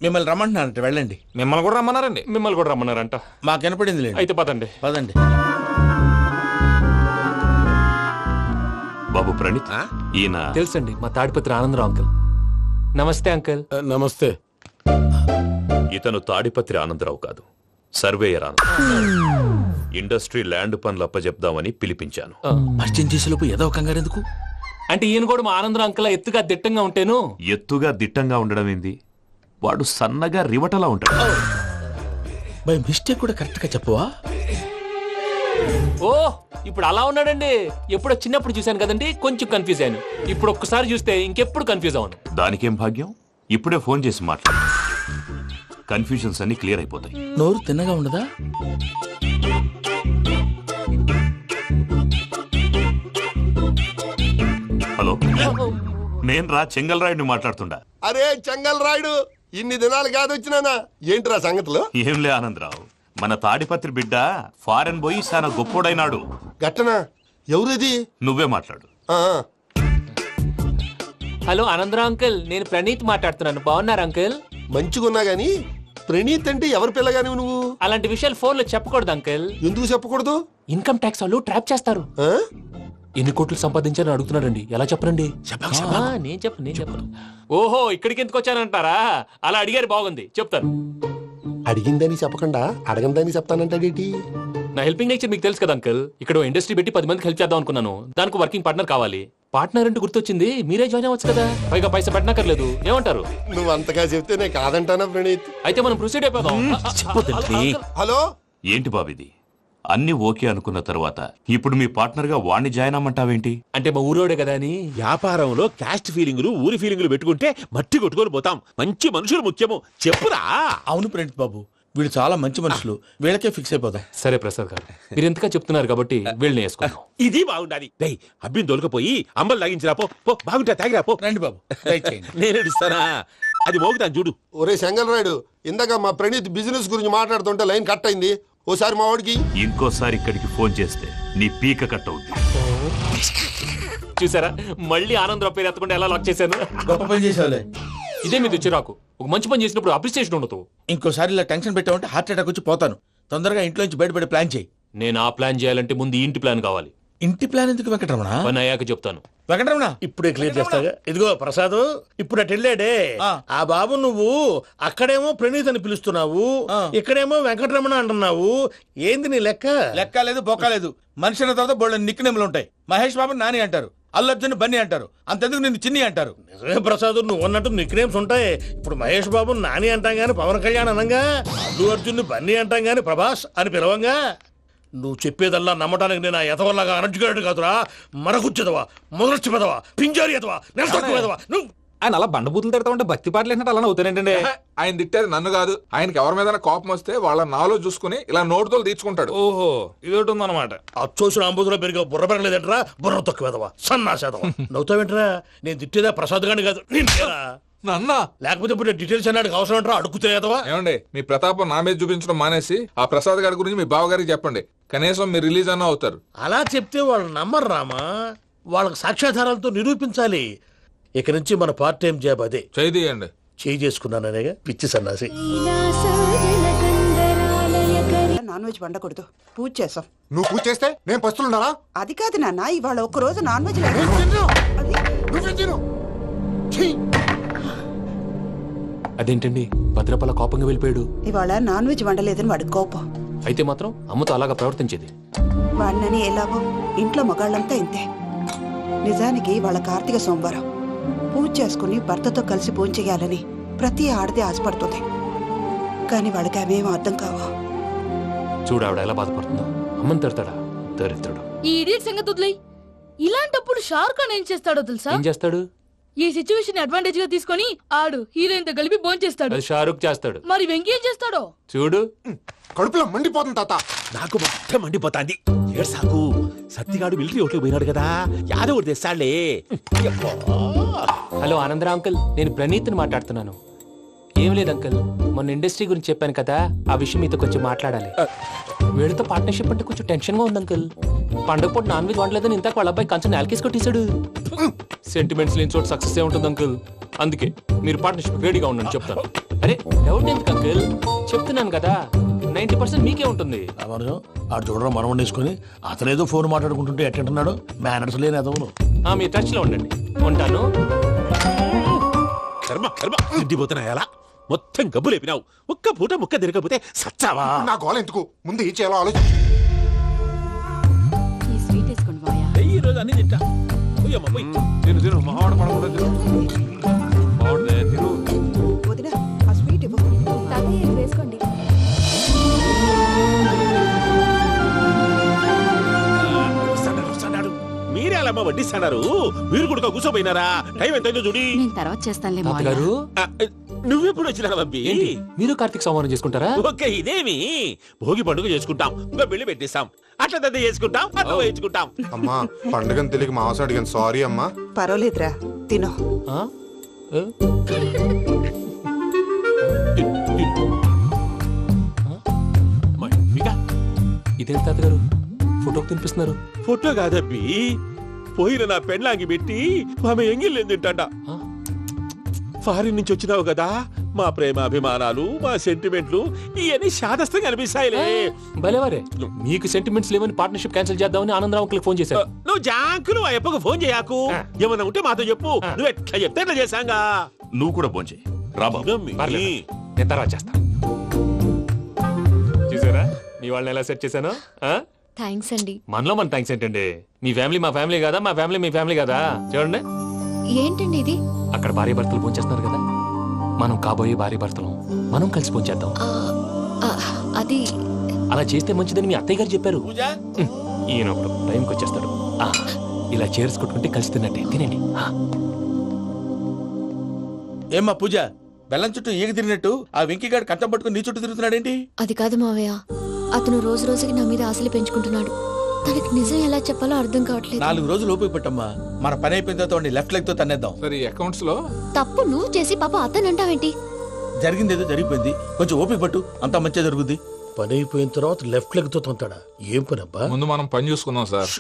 మిమ్మల్ని రమ్మంటున్నారంట, వెళ్ళండి. మిమ్మల్ని కూడా రమ్మన్నారండి. మిమ్మల్ని కూడా రమ్మన్నారంట. మాకు వినపడింది లేదు. అయితే పదండి. బాబు ప్రణీత్, ఈయన తెలుసండి, మా తాడిపత్రి ఆనందరావు అంకుల్. నమస్తే అంకుల్. నమస్తే. ఇతను తాడిపత్రి ఆనందరావు కాదు, సర్వేయర్ ఆనందరావు. ఇండస్ట్రీ ల్యాండ్ పనులు అప్పచెప్దామని పిలిపించాను. పరిచయం చేసేలోపు ఏదో కంగారు ఎందుకు? అంటే ఈయన కూడా మా ఆనందరావు అంకుల్ ఎత్తుగా దిట్టంగా ఉంటేను. ఎత్తుగా దిట్టంగా ఉండడం ఏంది, వాడు సన్నగా రివటలా ఉంటాడు. బై మిస్టేక్ కూడా కరెక్ట్ గా చెప్పవా? ఓ, ఇప్పుడు అలా ఉన్నాడండి. ఎప్పుడో చిన్నప్పుడు చూశాను కదండి, కొంచెం కన్ఫ్యూజ్ అయ్యాను. ఇప్పుడు ఒక్కసారి చూస్తే ఇంకెప్పుడు కన్ఫ్యూజ్ అవ్వను. దానికేం భాగ్యం, ఇప్పుడే ఫోన్ చేసి మాట్లాడు. కన్ఫ్యూజన్స్ అన్ని క్లియర్ అయిపోతాయి. నోరు తిన్నగా ఉండదా? హలో, నేను రా చెంగల్ రాయుడిని మాట్లాడుతుండా. అరే చెంగల్ రాయుడు, ఇన్ని దినాలు కాదు వచ్చినానా? ఏంట్రా సంగతులు? ఏంలే ఆనందరావు, మన తాడిపత్రి బిడ్డ ఫారెన్ పోయి చాలా గొప్పోడైనాడు. గట్టనా? ఎవరిది? నువ్వే మాట్లాడు. హలో ఆనందరావు అంకుల్, నేను ప్రణీత్ మాట్లాడుతున్నాను. బాగున్నారు అంకుల్? మంచిగున్నా గాని ప్రణీత్ అంటే ఎవరి పిల్లగాని నువ్వు? అలాంటి విషయాలు ఫోన్ లో చెప్పకూడదు అంకుల్. ఎందుకు చెప్పకూడదు? ఇన్కమ్ ట్యాక్స్ వాళ్ళు ట్రాప్ చేస్తారు. ఎన్ని కోట్లు సంపాదించాలని అడుగుతున్నారండి, ఎలా చెప్పరండి? నేను చెప్పను. ఓహో, ఇక్కడికి ఎందుకు వచ్చానంటారా? అలా అడిగారు, బాగుంది, చెప్తాను. అడిగిందని చెప్పకుండా అడగందని చెప్తానంటాడేటి? నా హెల్పింగ్ నేచర్ మీకు తెలుసు కదా అంకుల్. ఇక్కడ ఇండస్ట్రీ పెట్టి 10 మందికి హెల్ప్ చేద్దాం అనుకున్నాను. దానికి వర్కింగ్ పార్ట్నర్ కావాలి. పార్ట్నర్ అంటే గుర్తొచ్చింది, మీరే జాయిన్ అవ్వచ్చు కదా, పైగా పైసా పెట్టనక్కర్లేదు. ఏమంటారు? నువ్వు అంతగా చెప్తేనే కాదంటానా ప్రణీత్? అయితే మనం ప్రొసీడ్ అయిపోదాం. హలో, ఏంటి బాబిది? అన్ని ఓకే అనుకున్న తర్వాత ఇప్పుడు మీ పార్ట్నర్ గా వాణ్ణి జాయిన్ అమ్మంటావేంటి? అంటే మా ఊరోడే కదా అని. వ్యాపారంలో క్యాస్ట్ ఫీలింగులు, ఊరి ఫీలింగులు పెట్టుకుంటే మట్టి కొట్టుకొని పోతాం. మంచి మనుషులు ముఖ్యము, చెప్పురా. అవును ప్రణీత్ బాబు, వీళ్ళు చాలా మంచి మనుషులు, వీళ్ళకే ఫిక్స్ అయిపోతాం. సరే ప్రసాద్ గారు, మీరు ఎంతగా చెప్తున్నారు కాబట్టి వీళ్ళని వేసుకున్నాం. ఇది బాగుండాలి. డై అబ్బిని దొలకపోయి అంబలు లాగించిరా పో. బాగుంటా, తాగిరా పో. రండి బాబు, నేను ఇస్తానా? అది మోగుతాను చూడు. ఒరే చెంగల్ రాయుడు, ఇందాక మా ప్రణీత్ బిజినెస్ గురించి మాట్లాడుతుంటే లైన్ కట్ అయింది. ఓసారి మా వాడికి ఇంకోసారి ఇక్కడికి ఫోన్ చేస్తే నీ పీక కట్ అవుతుంది. చూసారా, మళ్ళీ ఆనందరావు పేరు ఎత్తకుండా ఎలా లాక్ చేశాను. గొప్ప పని చేసేవాళ్ళే. ఇదే మీద చిరాకు. ఒక మంచి పని చేసినప్పుడు అప్రిసియేషన్ ఉండదు. ఇంకోసారి ఇలా టెన్షన్ పెట్టామంటే హార్ట్ అటాక్ వచ్చి పోతాను. తొందరగా ఇంట్లో నుంచి బయటపడే ప్లాన్ చేయి. నేను ఆ ప్లాన్ చేయాలంటే ముందు ఇంటి ప్లాన్ కావాలి. ఇంటి ప్లాన్ ఎందుకు వెంకటరమణ? పని అయ్యాక చెప్తాను. వెంకటరమణ ఇప్పుడే క్లియర్ చేస్తాగా. ఇదిగో ప్రసాద్, ఇప్పుడు అటు వెళ్ళాడే ఆ బాబు, నువ్వు అక్కడేమో ప్రణీత్ అని పిలుస్తున్నావు, ఇక్కడేమో వెంకటరమణ అంటున్నావు. ఏంది నీ లెక్క? లెక్క లేదు, బొక్క లేదు. మనిషి అన్న తర్వాత బోళ్ళ నిక్నెములు ఉంటాయి. మహేష్ బాబు నాని అంటారు, అల్లు అర్జున్ బన్నీ అంటారు, అంతెందుకు నిన్ను చిన్ని అంటారు. నిజమే ప్రసాద్, నువ్వు అన్నట్టు నిక్ నేమ్స్ ఉంటాయి. ఇప్పుడు మహేష్ బాబు నాని అంటాం గాని పవన్ కళ్యాణ్ అనంగా, అల్లు అర్జున్ బన్నీ అంటాం గాని ప్రభాస్ అని పిలవంగా. నువ్వు చెప్పేదల్లా నమ్మటానికి నేను ఆ ఎతవల్లాగా అనర్జుకేటెడ్ కాదురా. మరగుచ్చదవా, మొదలచ్చి పెదవా, పింజారి ఎదవా, నెలసొక్కు పెదవా నువ్వు. ఆయన అలా బండబూతులు తిడతా ఉంటే భక్తి పాటలు ఏంటంటే అలా అవుతానంటే ఆయన తిట్టేది నన్ను కాదు. ఆయనకి ఎవరి మీద కోపం వస్తే వాళ్ళ నాలో చూసుకుని ఇలా నోటుతో తీర్చుకుంటాడు. ఓహో ఇది ఒకటి ఉందన్నమాట. అచ్చోసిన అంబుధులో పెరిగే బుర్ర పెరగలేదంటరా, బుర్ర తొక్కువేదవా, సన్నాసేదవా. నవ్వుతావేంట్రా? నేను తిట్టేదా ప్రసాద్ గాని కాదు నిన్నేరా. నన్నా లేకపోతే ఇప్పుడు డీటెయిల్స్ అన్నాడు అవసరం అంటారా? అడుగుతాయేదవా. ఏమండి మీ ప్రతాపం నా మీద చూపించడం మానేసి ఆ ప్రసాద్ గారి గురించి మీ బావగారికి చెప్పండి. కనీసం మీరు రిలీజ్ అన్న అవుతారు. అలా చెప్తే వాళ్ళు నమ్మరు రామా. వాళ్ళకి సాక్ష్యాధారాలతో నిరూపించాలి. ఇక నుంచి మన పార్ట్ టైం జాబ్ అదే. చేయండి. చేయి చేసుకున్నాననేగా పిచ్చి సన్నాసి. నాన్ వెజ్ వండకూడదు, పూజ చేసాం. నువ్వు పూజ చేస్తే నేను పస్తులున్నారా? అది కాదు నాన్న, ఇవాళ ఒక్క రోజు నాన్ వెజ్ అదేంటండి భద్రపల కోపంగా వెళ్ళిపోయాడు? ఇవాళ నాన్ వెజ్ వండలేదని వాడి కోపం. అయితే మాత్రం అమ్మతో అలాగా ప్రవర్తించేది. వాడినని ఎలాగో ఇంట్లో మగాళ్ళంతా ఇంతే. నిజానికి వాళ్ళ కార్తీక సోమవారం పూజ చేసుకుని భర్తతో కలిసి పూజ చేయాలని ప్రతి ఆడది ఆశపడుతుంది. కానీ వాళ్ళకి అవేం అర్థం కావా. చూడు ఆవిడ ఎలా బాధపడుతుందో. అమ్మని తిడతాడా దరిద్రుడు. ఈ ఇడియట్ సంగతి వదిలేయ్. ఇలాంటప్పుడు షారుఖ్ ఖాన్ ఏం చేస్తాడో తెలుసా? ఏం చేస్తాడు? ఈ సిచ్యువేషన్ అడ్వాంటేజ్ గా తీసుకొని ఆడు హీరోయిన్ తో కలిపి బోన్ చేస్తాడు. అది షారుఖ్ చేస్తాడు. మరి వెంకీ ఏం చేస్తాడో చూడు. కడుపులో మండిపోతుంది తాత. నాకు మొత్తం మండిపోతాంది. ఏడు సాకు సత్తిగాడు మిలిటరీ ఒకటి పోయినాడు కదా, యాదవ్ ఒకటి తెస్తాడులే. హలో ఆనందరా అంకుల్, నేను ప్రణీత్ని మాట్లాడుతున్నాను. ఏం లేదు అంకుల్, మొన్న ఇండస్ట్రీ గురించి చెప్పాను కదా, ఆ విషయం మీతో కొంచెం మాట్లాడాలి. వీడితో పార్ట్నర్షిప్ అంటే కొంచెం టెన్షన్ గా ఉంది అంకుల్. పండగ పూట నాన్ వెజ్ వండలేదని ఇంతకు వాళ్ళ అబ్బాయి కంచెం నేలకేసి కొట్టేశాడు. సెంటిమెంట్స్ లేని చోట సక్సెస్ ఏ ఉంటుంది అంకుల్. అందుకే మీరు పార్ట్నర్షిప్ రెడీగా ఉండండి చెప్తాను. అరే డౌట్ ఎందుకు అంకుల్, చెప్తున్నాను కదా 90% మీకే ఉంటుంది. ఆడు చూడడం మనం వండేసుకుని అతనేదో ఫోన్ మాట్లాడుకుంటుంటే ఎట్టంటున్నాడు. మేనర్స్ లేని అదవును. మీరు టచ్ లో ఉండండి. ఉంటాను. కర్మ కర్మ తిండిపోతున్నా ఎలా మొత్తం గబ్బు లేపినావు. ఒక్క పూట ముక్క తిరగకపోతే సచ్చావా? నా గోల ఎందుకు, ముందు ఈ చేయాలో ఆలోచించు. ఈ రోజు అన్ని తింటా. తిను తిను మహావాడ పడకుండా తిను. వదినా ఆ స్వీట్ ఇవ్వు. వేసుకోండి. మీరే అలా వడ్డిస్తున్నారు. మీరు కూడా కూర్చోపోయినారా? టైం ఎంతైందో చూడి. తర్వాత చేస్తానులే తాతగారు నువ్వెప్పుడు వచ్చినా అబ్బి? మీరు కార్తీక్ సంహారం చేసుకుంటారా? ఓకే ఇదేమి భోగి పండుగ చేసుకుంటాం, ఇంకా పెళ్లి పెట్టేస్తాం, అట్లా దద్ద చేసుకుంటాం, అట్లా వేయించుకుంటాం. అమ్మా పండుగని తెలియక మాంసం అడిగాను, సారీ అమ్మా. పర్వాలేదురా తినో. ఇదేంటి తాతగారు ఫోటోకి తినిపిస్తున్నారు? ఫోటో కాదబ్బి, పోయిన నా పెళ్ళాంగి పెట్టి ఆమె ఎంగిల్లేం తింటాడ. ఫారిన్ నుంచి వచ్చినావు కదా, మా ప్రేమ అభిమానాలు మా సెంటిమెంట్లు ఇవన్నీ శాదస్తంగా అనిపిస్తాయిలే. భలేవారే, మీకు సెంటిమెంట్స్ లేవని పార్ట్నర్షిప్ క్యాన్సిల్ చేద్దామని ఆనందరావు అంకుల్ ఫోన్ చేశారు. నువ్వు జాంకులు ఆ ఎప్పకు ఫోన్ చేయకు. ఏమన్నా ఉంటే మాతో చెప్పు. నువ్వు ఎట్లా చెప్తే ఎట్లా చేశాంగా. నువ్వు కూడా ఫోన్ చేయి రాబా. నేను తర్వాత చేస్తా. చూసారా మీ వాళ్ళని ఎలా సెట్ చేశాను? థ్యాంక్స్ అండి. మనలో మన థ్యాంక్స్ ఏంటండి? మీ ఫ్యామిలీ మా ఫ్యామిలీ కదా, మా ఫ్యామిలీ మీ ఫ్యామిలీ కదా. చూడండి ఏంటండి ఇది? అక్కడ భార్య భర్తలు పోంచేస్తున్నారు కదా, మనం కాబోయే భార్య భర్తలు మనం కలిసి పోంచేద్దాం. అది అలా చేస్తే మంచిదని మీ అత్తయ్య గారు చెప్పారు. ఈయన ఒకడు టైంకి వచ్చేస్తాడు. ఇలా చేర్స్ కొట్టుకుంటే కలిసి తిన్నట్టే. తినండి. ఏమ్మా పూజ, బెల్లం చుట్టూ ఈగ తిరిగినట్టు ఆ వెంకీగాడు కంటం పట్టుకుని నీ చుట్టూ తిరుగుతున్నాడేంటి? అది కాదు మావయ్య, అతను రోజు రోజుకి నా మీద ఆశలు పెంచుకుంటున్నాడు. తనకి నిజం ఎలా చెప్పాలో అర్థం కావట్లేదు. 4 రోజులు ఓపిక పట్టమ్మా, మన పని అయిపోయిన తర్వాత లెఫ్ట్ లెగ్ తో తన్నేద్దాం. సరే అకౌంట్స్ లో తప్పు నువ్వు చేసి పాప అతను అంటావేంటి? జరిగింది ఏదో జరిగిపోయింది, కొంచెం ఓపిక పట్టు, అంతా మంచిగా జరుగుద్ది. పని అయిపోయిన తర్వాత లెఫ్ట్ లెగ్ తో తొంతాడా? ఏం పని అబ్బా? ముందు మనం పని చూసుకుందాం సార్.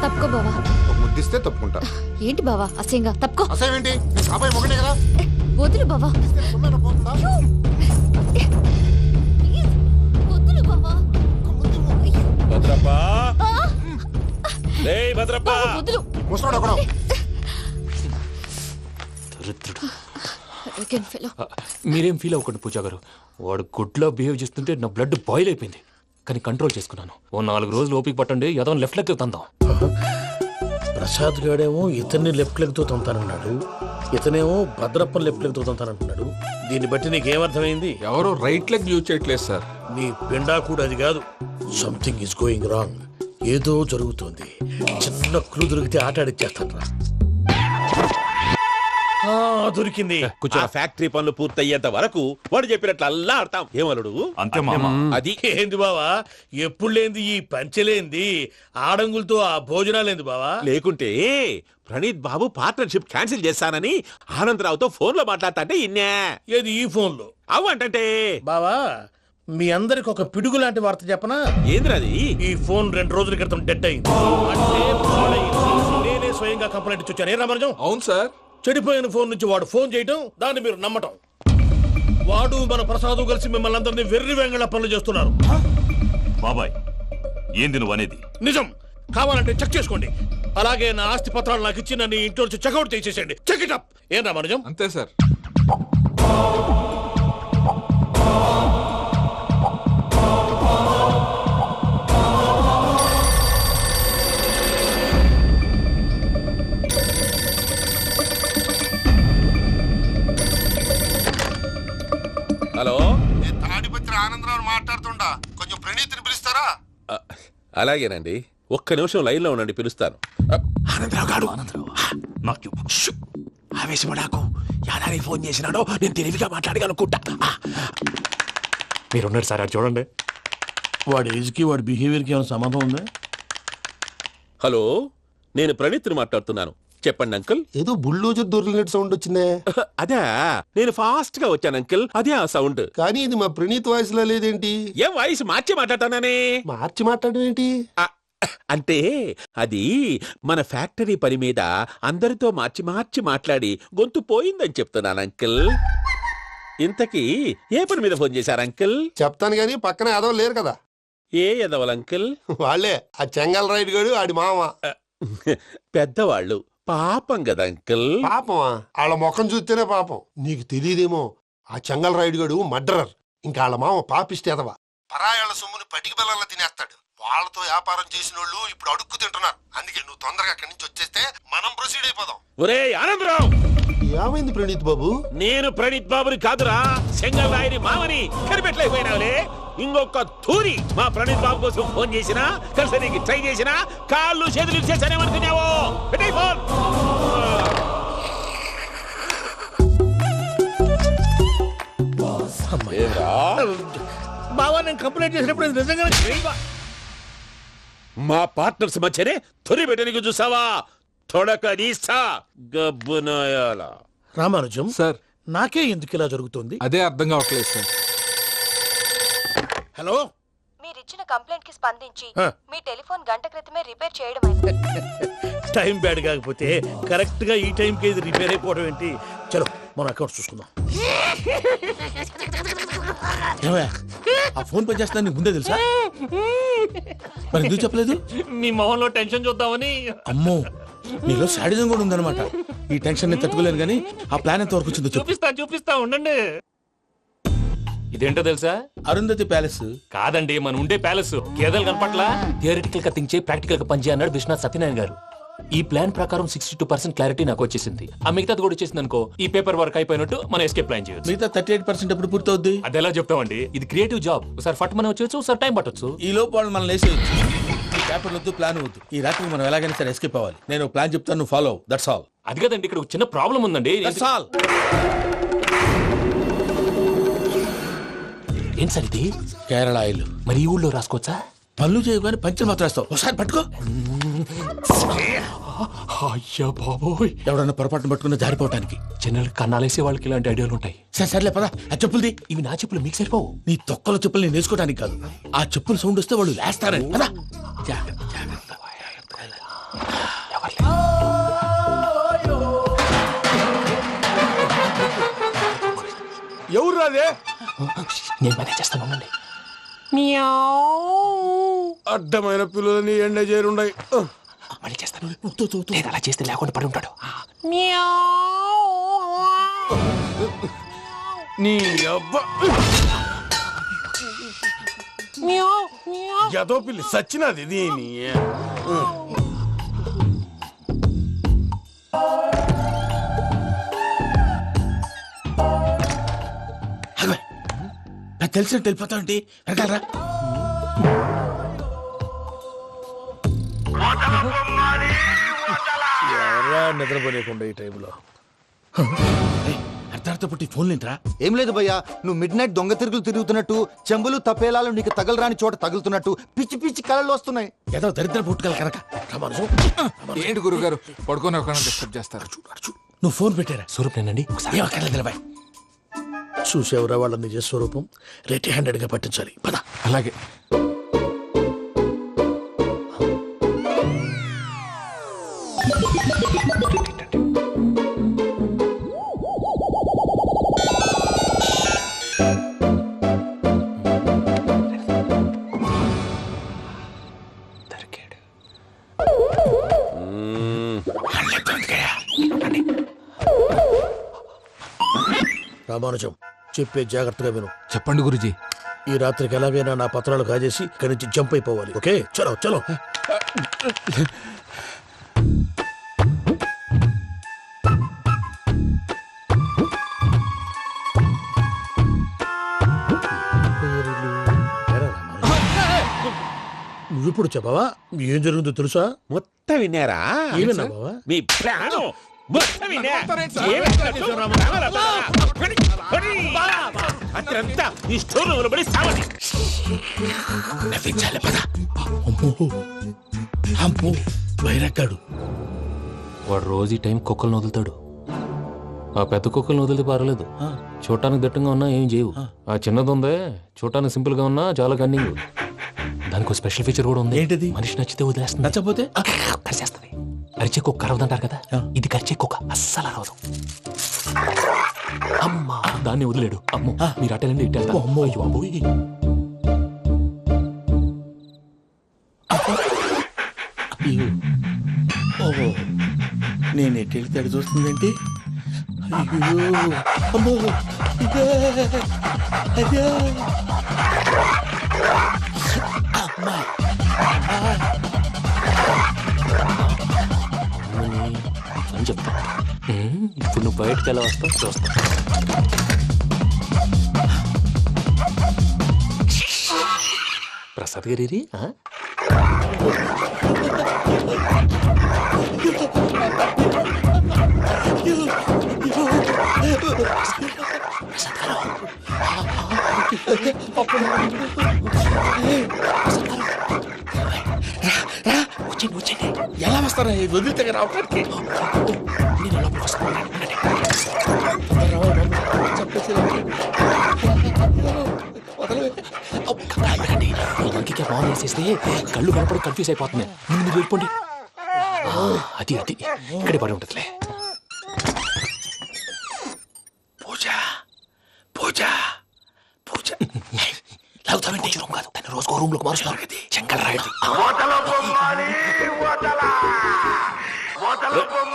తప్పుకో బావా. ఒక ముద్దిస్తే తప్పుకుంటా. ఏంటి బావా అసహ్యంగా? తప్పుకో. అసేమేంటి, నీ కాబోయే మొగనే కదా. వదులు బావా. వదులు బావా. భద్రప్పా, రేయ్ భద్రప్పా. వదులు. ముసలోడు ఒకడు. మీరేం ఫీల్ అవ్వకండి పూజా గారు. వాడు గుడ్లో బిహేవ్ చేస్తుంటే నా బ్లడ్ బాయిల్ అయిపోయింది, కానీ కంట్రోల్ చేసుకున్నాను. ఓ 4 రోజులు ఓపిక పట్టండి, ఏదో లెఫ్ట్ లెగ్ తందాం. ప్రసాద్ గాడేమో ఇతన్ని లెఫ్ట్ లెగ్ తో తొంతానన్నాడు, ఇతనేమో భద్రప్పని లెఫ్ట్ లెగ్ తో తొంతానంటున్నాడు. దీన్ని బట్టి నీకేమర్థమైంది? ఎవరు రైట్ లెగ్ యూజ్ చేయట్లేదు సార్. నీ పిండా కూడా అది కాదు. Something is going wrong. ఏదో జరుగుతోంది. చిన్న క్లూ దొరికితే ఆట ఆడిచ్చేస్తాను రా. దొరికింది. ఆ ఫ్యాక్టరీ పనులు పూర్తయ్యేంత వరకు వాడు చెప్పినట్లు అల్లా ఆడతాం. ఏమలుడు? అంతే మామ. అది ఏంది బావా, ఎప్పుడు లేంది ఈ పంచలేంది, ఆడంగులతో ఆ భోజనాలేంది బావా? లేకుంటే ప్రణీత్ బాబు పార్ట్నర్షిప్ క్యాన్సిల్ చేస్తానని ఆనందరావుతో ఫోన్ లో మాట్లాడతాంటే ఇన్నే. ఏది ఈ ఫోన్ లో? అవ్వంటే బావా, మీ అందరికి ఒక పిడుగు లాంటి వార్త చెప్పనా? ఏంద్రది? ఈ ఫోన్ 2 రోజుల క్రితం డెడ్ అయింది. అంటే పాడైంది. నేనే స్వయంగా కంప్లైంట్ ఇచ్చి వచ్చాను. ఏ రామరాజం? అవును సార్. చెడిపోయిన ఫోన్ నుంచి వాడు ఫోన్ చేయటం, దాన్ని మీరు నమ్మటం. వాడు మన ప్రసాదు కలిసి మిమ్మల్ని అందరినీ వెర్రి వెంగళ పనులు చేస్తున్నారు. బాబాయ్, ఏంది నువ్వు అనేది? నిజం. కావాలంటే చెక్ చేసుకోండి. అలాగే నా ఆస్తి పత్రాలు నాకు ఇచ్చి నన్ను ఇంట్లో నుంచి చెక్అౌట్ చేసేసండి. Check it up. ఏం రామరాజం? అంతే సార్. హలో, నేను తాడిపత్రి ఆనందరావు మాట్లాడుతుండా, కొంచెం ప్రణీతిని పిలుస్తారా? అలాగేనండి. ఒక్క నిమిషం లైన్ లో ఉండండి, పిలుస్తాను. ఆనందరావు గాడు ఆవేశపడాకు. యాదారి ఫోన్ చేసినాడో నేను తెలివిగా మాట్లాడగలనుకుంటా. మీరున్నారు సార్, అది చూడండి. వాడి ఏజ్కి వాడి బిహేవియర్కి ఏమైనా సంబంధం ఉందా? హలో, నేను ప్రణీత్ని మాట్లాడుతున్నాను. చెప్పండి అంకుల్. ఏదో బుల్డోజర్ దొరికినట్టు సౌండ్ వచ్చిందే. అదే, నేను ఫాస్ట్ గా వచ్చాను అంకుల్. అదే ఆ సౌండ్. కానీ ఇది మా ప్రణీత్ వాయిస్ లో లేదేంటి? ఏ వాయిస్ మార్చి మాట్లాడతానే? మార్చి మాట్లాడడం ఏంటి? అంటే అది మన ఫ్యాక్టరీ పని మీద అందరితో మార్చి మార్చి మాట్లాడి గొంతు పోయిందని చెప్తున్నాను అంకుల్. ఇంతకీ ఏ పని మీద ఫోన్ చేశారు అంకుల్? చెప్తాను గానీ పక్కన ఏదో లేరు కదా. ఏ ఎదవలు అంకుల్? వాళ్ళే ఆ చెంగల్ రైడ్ గడు ఆడి మామ. పెద్దవాళ్ళు పాపం కదా అంకుల్. పాపమా? వాళ్ళ ముఖం చూస్తేనే పాపం. నీకు తెలియదేమో, ఆ చెంగల్ రైడ్ గడు మర్డరర్. ఇంకా వాళ్ళ మామ పాపిస్తేదవా. పరాయాళ్ళ సొమ్ముని పటికి బెల్లంలో తినేస్తాడు. వాళ్ళతో వ్యాపారం చేసిన వాళ్ళు ఇప్పుడు అడుక్కు తింటున్నారు. అందుకే నువ్వు తొందరగా అక్కడి నుంచి వచ్చేస్తే మనం ప్రొసీడ్ అయిపోదాం. ఒరే ఆనందరావు! ఏమైంది ప్రణీత్ బాబు? నేను ప్రణీత్ బాబుని కాదురా, సెంగల్ రాయని మామని. కనిపెట్టలేకపోయినావులే. ఇంకొక తూరి మా ప్రణీత్ బాబు కోసం ఫోన్ చేసినా, కలిసి ట్రై చేసినా కాళ్ళు చేతులు చేశానేమనుకున్నావో. పెట్టేయ్ ఫోన్. బావా, నేను కంప్లైంట్ చేసినప్పుడు ఇది నిజంగానే మా పార్ట్నర్స్ మధ్యనే తొలి పెట్టడానికి చూసావా? తొడక నీస్తా గబ్బునాయాల. రామానుజం సార్, నాకే ఎందుకు ఇలా జరుగుతుంది? అదే అర్థం కావట్లేదు సార్. హలో, మీరిచ్చిన కంప్లైంట్ కి స్పందించి మీ టెలిఫోన్ గంట క్రితమే రిపేర్ చేయడం టైం బ్యాడ్ కాకపోతే కరెక్ట్ గా ఈ టైం కి ఇది రిపేర్ అయిపోవడం ఏంటి? చలో మన అకౌంట్ చూసుకుందాం. ఆ ఫోన్ పనిచేస్తున్నా నీకు ముందే తెలుసా? మరి ఎందుకు చెప్పలేదు? మీ మొహంలో టెన్షన్ చూద్దామని. అమ్మో, నీలో శాడిజం కూడా ఉందన్నమాట. ఈ టెన్షన్ నేను తట్టుకోలేను కానీ ఆ ప్లాన్ ఎంత వరకు వచ్చిందో చూపిస్తా ఉండండి. ఇదేంటో తెలుసా? అరుంధతి ప్యాలెస్ కాదండి, మన ఉండే ప్యాలెస్. గేదెలు కనపట్లా? థియరిటికల్ గా థింక్ చేయి, ప్రాక్టికల్ గా పనిచేయ అన్నాడు విశ్వనాథ్ సత్యనారాయణ గారు. ఈ ప్లాన్ ప్రకారం 62% క్లారిటీ నాకు వచ్చేసింది. ఆ మిగతాది కూడా వచ్చేసింది అనుకో, ఈ పేపర్ వర్క్ అయిపోయినట్టు మనం ఎస్కేప్ ప్లాన్ చేయొచ్చు. మిగతా 38% ఎప్పుడు పూర్తవుద్ది? అది ఎలా చెప్తామండి? ఇది క్రియేటివ్ జాబ్. ఒకసారి ఫట్ మనం వచ్చేయచ్చు, ఒకసారి టైం పట్టొచ్చు. ఈ లోపు వాళ్ళు మనం లేసేయచ్చు. ఈ పేపర్ వద్దు, ప్లాన్ వద్దు. ఈ రాత్రికి మనం ఎలాగైనా సరే ఎస్కేప్ అవ్వాలి. నేను ప్లాన్ చెప్తాను, నువ్వు ఫాలో. That's all. అది కదండి, ఇక్కడ ఒక చిన్న ప్రాబ్లం ఉందండి. That's all. ఏం సార్ ఇది? కేరళ ఆయిల్. మరి ఈ ఊళ్ళో రాసుకోవచ్చా? పనులు చేయగానే పంచలు మాత్రం వేస్తావు. ఒకసారి పట్టుకో. అయ్యా బాబోయ్, ఎవడన్నా పొరపాటున పట్టుకున్న జారిపోవటానికి. జనరల్ కన్నాలేసే వాళ్ళకి ఇలాంటి ఐడియాలు ఉంటాయి. సర్లే పదా, ఆ చెప్పులది. ఇవి నా చెప్పులు, మీకు సరిపోవు. నీ తొక్కల చెప్పులు నేను వేసుకోవడానికి కాదు, ఆ చెప్పులు సౌండ్ వస్తే వాళ్ళు లేస్తారని. పదా. ఎవరు రాదే? నేను మేనేజ్ చేస్తాను, ఉండండి. అడ్డమైన పిల్లలని ఎండ చేరుండయి. మళ్ళీ చేస్తాను. నేను అలా చేస్తే లేకుండా పడి ఉంటాడు. నీ అబ్బ ఎదో పిల్లి సచ్చినది దీని. నాకు తెలిసినట్టు వెళ్ళిపోతావంటి వెనకాలరా. ఎవరా నిద్రపోలేకుండా ఈ టైంలో అర్ధార్థ పుట్టి ఫోన్ లేంట్రా. ఏం లేదు భయ్యా, నువ్వు మిడ్ నైట్ దొంగ తిరుగులు తిరుగుతున్నట్టు, చెంబులు తపేలాలు నీకు తగలరాని చోట తగులుతున్నట్టు పిచ్చి పిచ్చి కళలు వస్తున్నాయి. ఏదో దరిద్ర పుట్టుకల కనుక. ఏంటి గురుగారు పడుకొని ఒక డిస్టర్బ్ చేస్తారు? నువ్వు ఫోన్ పెట్టారా? స్వరూపేనండి ఏమక్కర్లేదు. చూసేవరా వాళ్ళ నిజ స్వరూపం. రెట్టి హ్యాండెడ్ గా పట్టించాలి. పద. అలాగే. రామానుజం చెప్పే జాగ్రత్తగా విను. చెప్పండి గురుజీ. ఈ రాత్రికి ఎలాగైనా నా పత్రాలు కాజేసి ఇక్కడి నుంచి జంప్ అయిపోవాలి. ఓకే, చలో చలో. నువ్విప్పుడు చెప్పవా ఏం జరుగుతుందో తెలుసా? మొత్తం విన్నారా? ఏమన్నా బావా? మీ ప్రాణం మొత్తం విన్నా. అత్రంతా ఈ స్టోర్ నిలబడి సావండి. నవ్వించాలి. పద. అమ్మో బైరక్కాడు. వాడు రోజు ఈ టైం కుక్కలను వదులుతాడు. ఆ పెద్ద కుక్కలను వదిలితే పర్లేదు, చూడటానికి దట్టంగా ఉన్నా ఏం చేయవు. ఆ చిన్నది ఉందే, చూడటానికి సింపుల్ గా ఉన్నా చాలా కన్నింగ్. దానికి స్పెషల్ ఫీచర్ కూడా ఉంది. ఏంటిది? మనిషి నచ్చితే వదిలేస్తుంది, నచ్చపోతే కరిచేస్తుంది. అరిచే కుక్క అరవదంటారు కదా, ఇది కరిచే కుక్క అస్సలు అరవదు. అమ్మా దాన్ని వదిలేడు. అమ్మో మీరు అటెండి ఇటు వెళ్తారు. అమ్మో అయ్యో అబ్బోయ్. ఓహో నేను ఎటు వెళ్తే అటు చూస్తుందేంటి? అయ్యో అమ్మో ఇదే అదే అమ్మా అని చెప్తా. ఇప్పుడు నువ్వు బయటకు ఎలా వస్తావు చూస్తా. ప్రసాద్ గారి వచ్చండి. ఎలా వస్తారా? వదిలితే రావడానికి ఇంకే బాగా వేసేస్తే కళ్ళు కనపడి కన్ఫ్యూజ్ అయిపోతుంది. ముందు మీరు వెళ్ళిపోండి. అది అది ఇక్కడే పడి ఉంటుందిలే. పూజ పూజ పూజ లాగుతామంటే రూమ్ కాదు, తను రోజుకో రూమ్ లోకి మారుస్తున్నారు కదా. చెంగల్ రాయుడు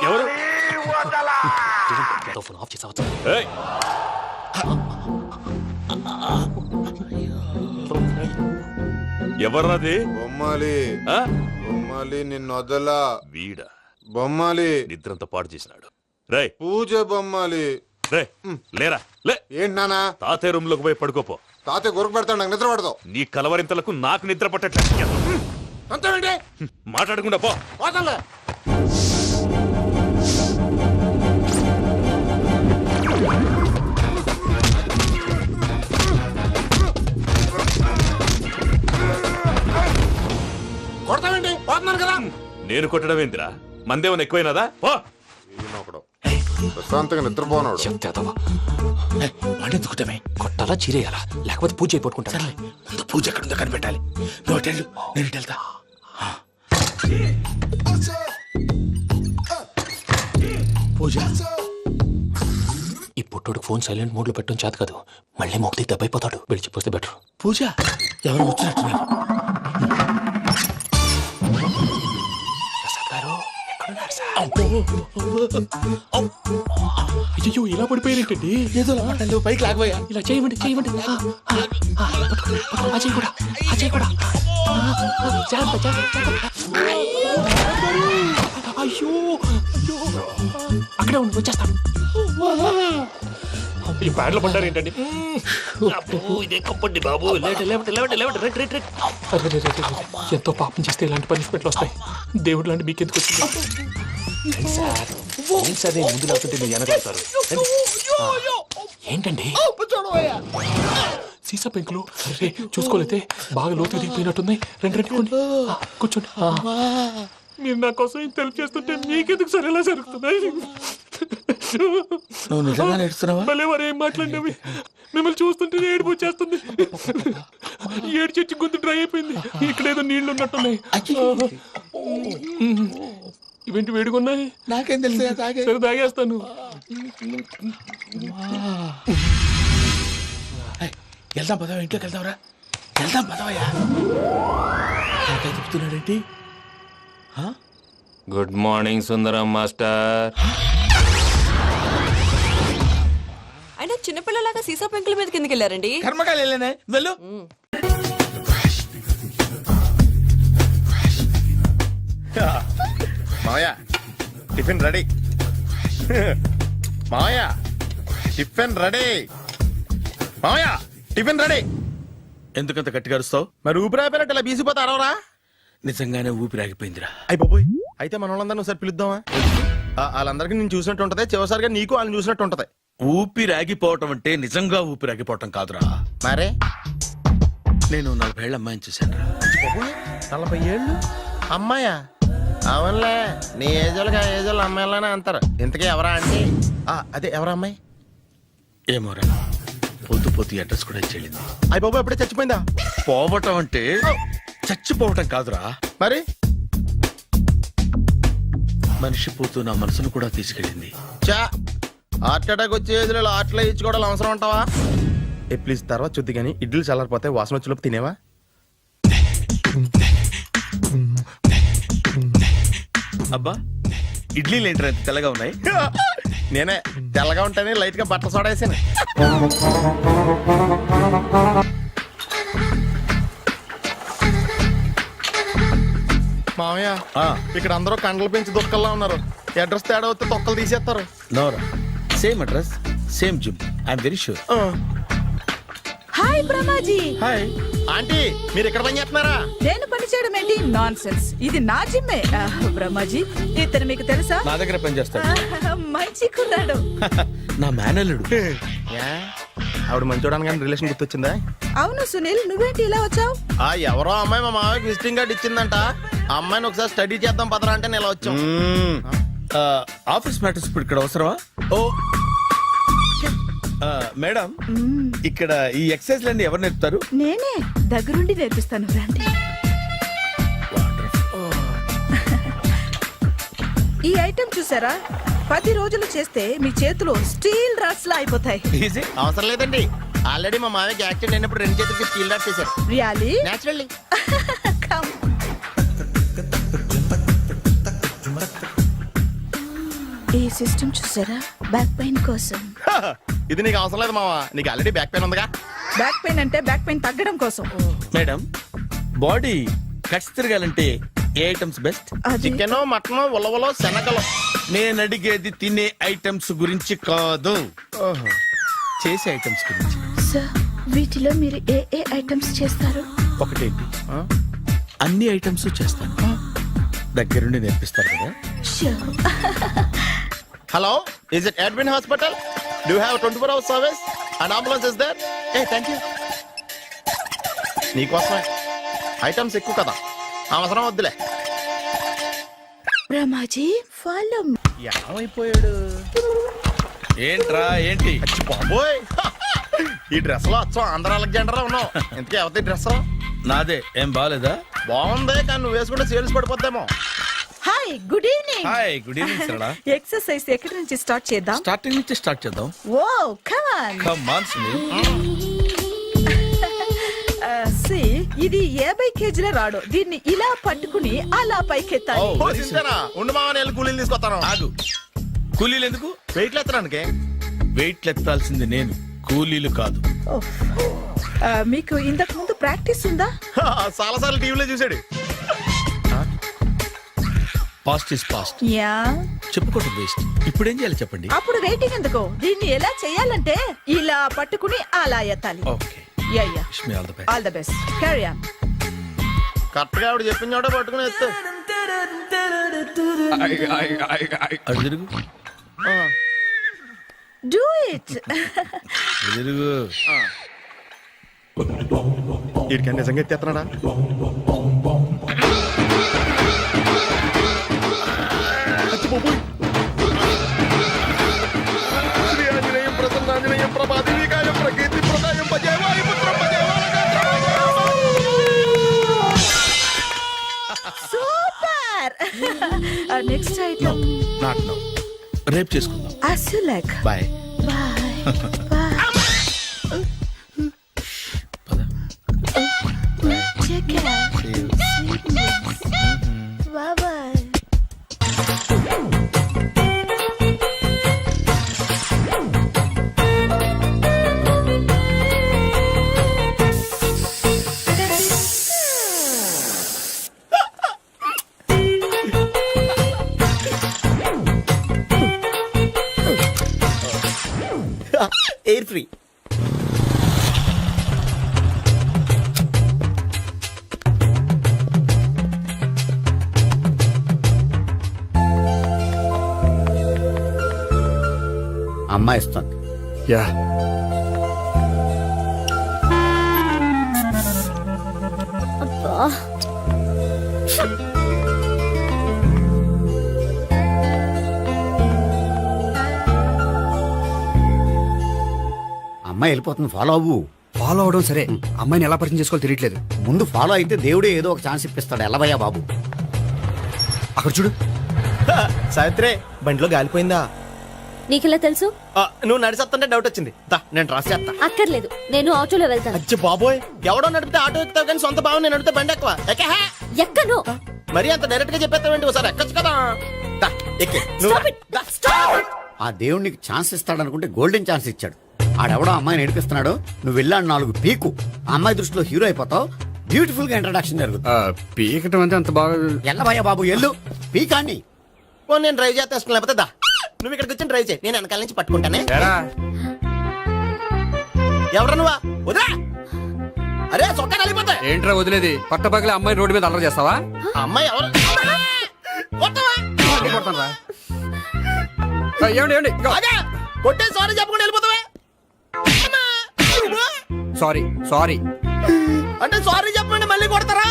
ఎవరు ఫోన్ ఆఫ్ చేసావచ్చు. ఎవర్రాది? బొమ్మాలి. బొమ్మాలి నిన్ను వదలా. వీడా బొమ్మాలి నిద్రంతా పాడు చేసినాడు. రే పూజ బొమ్మాలి. రే లేరా లే. ఏంటి నానా? తాతయ్య రూమ్ లోకి పోయి పడుకోపో. తాతయ్య గురకు పెడతాడు, నాకు నిద్ర పడతావు. నీ కలవరింతలకు నాకు నిద్ర పట్టట్లేదు. మాట్లాడకుండా పో. కొడతావేంటి? పోతున్నాను కదా. నేను కొట్టడం ఏంటిరా? మందేమన్నా ఎక్కువైనదా? పో. ప్రశాంతంగా నిద్రపోనాడు. వాడెందుకుంటామే? కొట్టాలా చీరేయాలా? లేకపోతే పూజ అయిపోట్టుకుంటా. ముందు పూజ ఎక్కడుందో కనిపెట్టాలి. నువ్వు వెళ్ళు, నేను వెళ్తా. పూజ ఈ పుట్టోడు ఫోన్ సైలెంట్ మోడ్ లో పెట్టడం చేత కాదు. మళ్ళీ మొక్కి దెబ్బైపోతాడు. వెళ్ళి చెప్పొస్తే బెటర్. పూజ ఎవరు వచ్చినట్టున్నారు? అయ్యో ఇలా పడిపోయారేంటండి? ఏదో పైకి లాగబోయా. ఇలా చేయమండి చేయమండి. అజయ్ కూడా అజయ్ కూడా అయ్యో అక్కడే ఉండి వచ్చేస్తాను. ఈ ప్యాడ్లో పడ్డారు ఏంటండి? ఇదే కంపండి బాబు. ఎంతో పాపం చేస్తే ఇలాంటి పనిష్మెంట్లు వస్తాయి. దేవుడు లాంటి మీకెందుకు వచ్చింది సార్? ముందు లేకుంటే మీరు వెనకాడతారు. ఏంటండి సీసా పెంకులు? అరే చూసుకోలేతే బాగా లోతు దిగిపోయినట్టున్నాయి. రెండు కూర్చోండి. మీరు నా కోసం ఇంత హెల్ప్ చేస్తుంటే మీకెందుకు సరే ఎలా జరుగుతున్నాయి? నువ్వు నిజంగా నేర్చుతున్నావా? మళ్ళీ వారు ఏం మాట్లాడినవి మిమ్మల్ని చూస్తుంటే ఏడుపు వచ్చేస్తుంది. ఏడు చెట్టు గొంతు డ్రై అయిపోయింది. ఇక్కడ ఏదో నీళ్లు ఉన్నట్టున్నాయి. ఇవేంటి వేడుకున్నాయి? నాకేం తెలుసు, సరే తాగేస్తాను. వెళ్దాం పదవా, ఇంట్లోకి వెళ్దాంరా. వెళ్దాం పదవయ్యా. చెప్తున్నాడేంటి? గుడ్ మార్నింగ్ సుందరం మాస్టర్. అయినా చిన్నపిల్లలాగా సీసా పెంకుల మీద కిందకి వెళ్ళారండి. కర్మకాయలు వెళ్ళానే, వెళ్ళు. మావయ్య టిఫిన్ రెడీ. మావయ్య టిఫిన్ రెడీ. మావయ్య టిఫిన్ రెడీ. ఎందుకంత గట్టిగా అరుస్తావు? మరి ఊపిరి అయిపోయినట్టు ఇలా బీసిపోతే అరవరా? నిజంగానే ఊపిరాగిపోయిందిరా. అయిపోయి అయితే మన వాళ్ళందరినీ ఒకసారి పిలుద్దామా? వాళ్ళందరికీ నేను చూసినట్టు ఉంటది, చివరిసారిగా నీకు వాళ్ళని చూసినట్టు ఉంటది. ఊపిరాగిపోవటం అంటే నిజంగా ఊపిరాగిపోవటం కాదురా. మరే నేను 40 ఏళ్ళ అమ్మాయిని చూశాను రా. 40 ఏళ్ళు అమ్మాయా? అవునులే, నీ ఏజోళ్ళకి ఆ ఏజోళ్ళు అమ్మాయిలానే అంటారు. ఇంతకీ ఎవరా అంటే? అదే ఎవరా అమ్మాయి? ఏమోరా, పొద్దు పొద్దు అడ్రస్ కూడా చెల్లింది. అయ్యి బాబు ఎప్పుడే చచ్చిపోయిందా? పోవటం అంటే చచ్చిపోవటం కాదురా, మరి మనిషి పోతూ నా మనసును కూడా తీసుకెళ్ళింది. చా హార్ట్ అటాక్ వచ్చే ఏజ్లో ఆటలో ఇచ్చుకోవడం అవసరం ఉంటావా? ప్లీజ్ తర్వాత చూద్ది కానీ ఇడ్లీ చల్లారిపోతే వాసన వచ్చేలోపు తినేవా? అబ్బా, ఇడ్లీలు ఏంట్రా ఇంత తెల్లగా ఉన్నాయి? నేనే తెల్లగా ఉంటానే లైట్ గా బట్టలు సోడా వేసాను. మామయ్య ఇక్కడ అందరూ కండలు పెంచి దుక్కల్లా ఉన్నారు. అడ్రస్ తేడా వస్తే తొక్కలు తీసేస్తారు. నోరా, same address same gym, I'm very sure. Hi Brahmaji. Hi aunty, మీరు ఇక్కడ పని చేస్తున్నారా? నేను పని చేయడం ఏంటి? Nonsense. ఇది నా జిమ్మే. బ్రహ్మాజీ, ఇతను మీకు తెలుసా? నా దగ్గర పని చేస్తాడు. మంచి కుర్రాడు. నా మేనల్లుడు. ఆవిడ మంచోడానికి కానీ రిలేషన్ గుర్తొచ్చిందా? అవును సునీల్, నువ్వేంటి ఇలా వచ్చావు? ఎవరో అమ్మాయి మా మామయ్యకి విజిటింగ్ కార్డు ఇచ్చిందంట. ఆ అమ్మాయిని ఒకసారి స్టడీ చేద్దాం పదరా అంటే నేను ఇలా వచ్చాం. ఆఫీస్ మ్యాటర్స్ ఇప్పుడు ఇక్కడ అవసరమా? ఓ మేడం, ఇక్కడ ఈ ఎక్సర్సైజ్ లన్నీ ఎవరు నేర్పుతారు? నేనే దగ్గరుండి నేర్పిస్తాను, రండి. ఈ ఐటెం చూసారా? 10 రోజులు చేస్తే మీ చేతులు స్టీల్ రాట్స్ లా అయిపోతాయి. అవసరం లేదండి, ఆల్రెడీ మా మామయ్యకి యాక్సిడెంట్ అయినప్పుడు 2 చేతులకి స్టీల్ డాట్ చేశారు. రియల్లీ? నేచురల్లీ. ఈ సిస్టమ్ చూసారా? బ్యాక్ పెయిన్ కోసం. ఇది నీకు అవసరం లేదు మావా, నీకు ఆల్రెడీ బ్యాక్ పెయిన్ ఉందిగా. బ్యాక్ పెయిన్ అంటే బ్యాక్ పెయిన్ తగ్గడం కోసం. మేడం, బాడీ కట్స్ తిరగాలంటే ఏ ఐటమ్స్ బెస్ట్? చికెన్, మటన్, ఉలవలో, శనగలు. నేను అడిగేది తినే ఐటమ్స్ గురించి కాదు, చేసే ఐటమ్స్ గురించి. సార్, వీటిలో మీరు ఏ ఏ ఐటమ్స్ చేస్తారు? ఒకటేంటి, అన్ని ఐటమ్స్ చేస్తాను. దగ్గరుండి నేర్పిస్తారు కదా. Hello, is it admin hospital? Do you have 24 hours service and ambulance is there? Thank you. నీకోసమే ఐటమ్స్ ఎక్కువ కదా, అవసరం వద్దులే. బ్రహ్మాజీ, ఫాలో. ఏమైపోయాడు? ఏంట్రా ఏంటి? బాబోయ్, ఈ డ్రెస్ లో వచ్చాం ఆంధ్ర అలెగ్జాండర్ ఉన్నావు. ఇంతకీ ఎవరి డ్రెస్? నాదే. ఏం బాగాలేదా? బాగుంది, కానీ నువ్వు వేసుకుంటే సేల్స్ పడిపోద్దేమో. Hi, good evening. Hi, good evening Sarala. Exercise ఎక్కడి నుంచి స్టార్ట్ చేద్దాం? స్టార్టింగ్ నుంచి స్టార్ట్ చేద్దాం. Oh come on. Come on Sunil. ఇది 50 కేజీల రాడు. దీన్ని ఇలా పట్టుకుని అలా పైకెత్తాలి. ఉండు మామ, నేను కూలీలు తీసుకొస్తాను. ఆగు, కూలీలు ఎందుకు? వెయిట్లు ఎత్తడానికి. వెయిట్లు ఎత్తాల్సింది నేను, కూలీలు కాదు. మీకు ఇంతకు ముందు ప్రాక్టీస్ ఉందా? చాలా సార్లు టీవీలో చూసాడు. Past is past. యా, చెప్పుకోవటం వేస్ట్. ఇప్పుడు ఏం చేయాలి చెప్పండి. అప్పుడు వెయిటింగ్ ఎందుకు? దీన్ని ఎలా చేయాలంటే ఇలా పట్టుకుని అలా ఎత్తాలి. Okay, yeah yeah, wish me all the best. All the best. Carry on. Correct గా ఆవిడ చెప్పిన చోట పట్టుకుని ఎత్తు. అటు తిరుగు, డూ ఇట్. అటు తిరుగు. వీడికి నిజంగా ఎత్తేస్తున్నాడా? Super. Next item. Not no, రేపు చేసుకుందాం. As you like. Bye. Take care. Bye bye. Air free. అమ్మాయి ఇస్తుంది. యా, అమ్మాయి వెళ్ళిపోతుంది, ఫాలో అవ్వు. ఫాలో అవడం సరే, అమ్మాయిని ఎలా పరిచయం చేసుకోవాలో తెలియట్లేదు. ముందు ఫాలో అయితే దేవుడే ఏదో ఒక ఛాన్స్ ఇప్పిస్తాడు. ఎలవయ్యా బాబు. అక్కడ చూడు. సావిత్రి, బండిలో గాలిపోయిందా? నీకెలా తెలుసు? నువ్వు నడిచేస్తుంటే డౌట్ వచ్చింది. నేను రాసి చేస్తా. అక్కర్లేదు, నేను ఆటోలో వెళ్తాను. అచ్చి బాబోయ్, ఎవడో నడిపితే ఆటో ఎక్కుతావు కానీ సొంత భావం నేను నడిపితే బండి ఎక్కువ. ఎక్కను. మరి అంత డైరెక్ట్ గా చెప్పేస్తావేంటి? ఒకసారి ఎక్కొచ్చు కదా. దా, ఎక్కే. నువ్వు రా. ఆ దేవుడు నీకు ఛాన్స్ ఇస్తాడనుకుంటే గోల్డెన్ ఛాన్స్ ఇచ్చాడు. ఆడెవడో అమ్మాయిని నడిపిస్తున్నాడు, నువ్వు వెళ్ళాడు 4 పీకు. ఆ అమ్మాయి దృష్టిలో హీరో అయిపోతావు. బ్యూటిఫుల్ గా ఇంట్రడక్షన్ జరుగుతుంది. పీకటం అంటే అంత బాగా. ఎల్లవయ్యా బాబు, ఎల్లు పీకాన్ని. నేను డ్రైవ్ చేస్తాను, లేకపోతే దా నువ్వు ఇక్కడికి వచ్చి డ్రైవ్ చేయి, నేను వెనకాల నుంచి పట్టుకుంటానే. ఎవరు నువ్వా? వదిలా. అరే చొక్కా కలిపోతా. ఏంట్రా వదిలేది? పట్టపగలే అమ్మాయి రోడ్డు మీద అల్లరి చేస్తావా? అమ్మాయి ఎవరు? కొట్టే సారీ చెప్పకుండా వెళ్ళిపోతావా? సారీ సారీ అంటే సారీ చెప్పండి మళ్ళీ కొడతారా?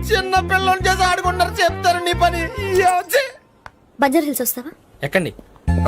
చిన్న పిల్లలు చేసి ఆడుకుంటారు, చెప్తారు నీ పని. బంజారా హిల్స్ వస్తావా? ఎక్కండి.